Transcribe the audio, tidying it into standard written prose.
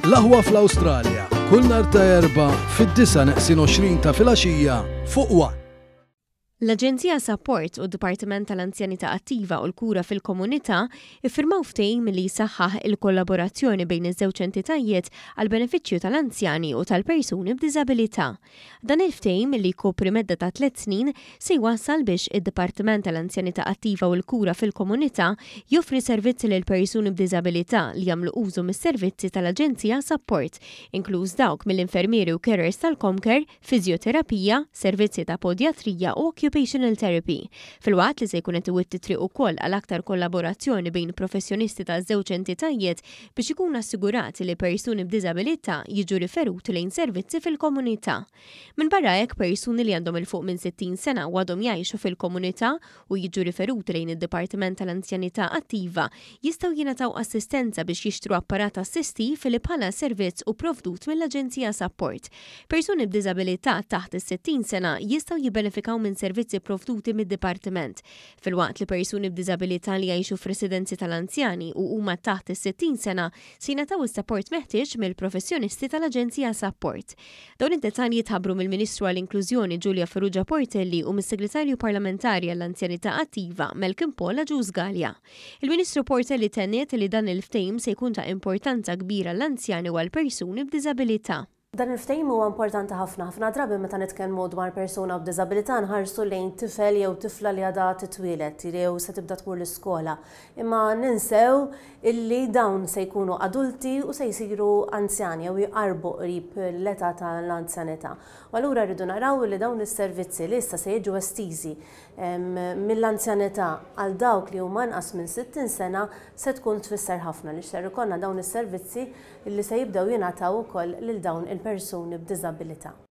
L-aħwa fl-Awstralja, kull nhar ta' Erba' fid-9:20 ta' filgħaxija fuq One. L-Aġenzija Support u d-Dipartiment tal-Anzjanità Attiva u l-Kura fil-Komunità iffirmaw ftehim li jsaħħaħ il-kollaborazzjoni bejn iż-żewġ entitajiet għal benefiċċju tal-anzjani u tal-persuni b'diżabilità. Dan il-ftehim li jkopri medda ta' 3 snin se jwassal biex id-Dipartiment tal-Anzjanità Attiva u l-Kura fil-Komunità joffri servizzi lil persuni b'diżabilità li jagħmlu użu mis-servizzi tal-Aġenzija Support, inkluż dawk mill-infermieri u carers tal-Comcare, fiżjoterapija, servizzi ta' podjatrija u occupational therapy. Fil-waqt li se jkun qed iwitti triq ukoll għal aktar kollaborazzjoni bejn professjonisti taż-żewġ entitajiet biex ikun assigurati li persuni b'diżabilità jiġu riferuti lejn servizzi fil-komunità. Minn barra hekk persuni li għandhom il fuq minn 60 sena u għadhom jgħixu fil-komunità u jiġu riferuti lejn id-Dipartiment tal-Anzjanità Attiva jistgħu jingħataw assistenza biex jixtru apparat assistiv li bħala servizz u provdut mill-Aġenzija Support. Persuni b'diżabilità taħt is-60 sena jistgħu jibbenefikaw minn servizzi provduti mid-Dipartiment. Fil-waqt li persuni b'diżabilità li jgħixu f'residenzi tal-anzjani u huma taħt is-60 sena se jingħataw is-support meħtieġ mill-professjonisti tal-Aġenzija Support. Dawn id-dettalji tħabbru mill-Ministru għall-Inklużjoni Giulia Farrugia Portelli u mis-Segretarju Parlamentari għall-Anzjanità Attiva Malcolm Paul Aġuż Galea. Il-Ministru Portelli tenniet li dan il-ftehim se jkun ta' importanza kbira għall-anzjani u għall-persuni b'diżabilità. Dan il-ftehim huwa importanti ħafna drabi meta nitkellmu dwar persuna b'diżabilità nħarsu lejn tifel jew tifla li għadha titwielet jew se tibda tmur l-iskola. Imma ninsew illi dawn se jkunu adulti u se jsiru anzjani jew jqarbu qrib l-età tal-anzjanità. U allura rridu naraw li dawn is-servizzi li issa se jiġu estiżi mill-anzjanità għal dawk li huma inqas minn 60 sena se tkun tfisser ħafna li xser ikollna dawn is-servizzi li se jibdew jingħataw ukoll lil dawn il-persuni b'diżabilità.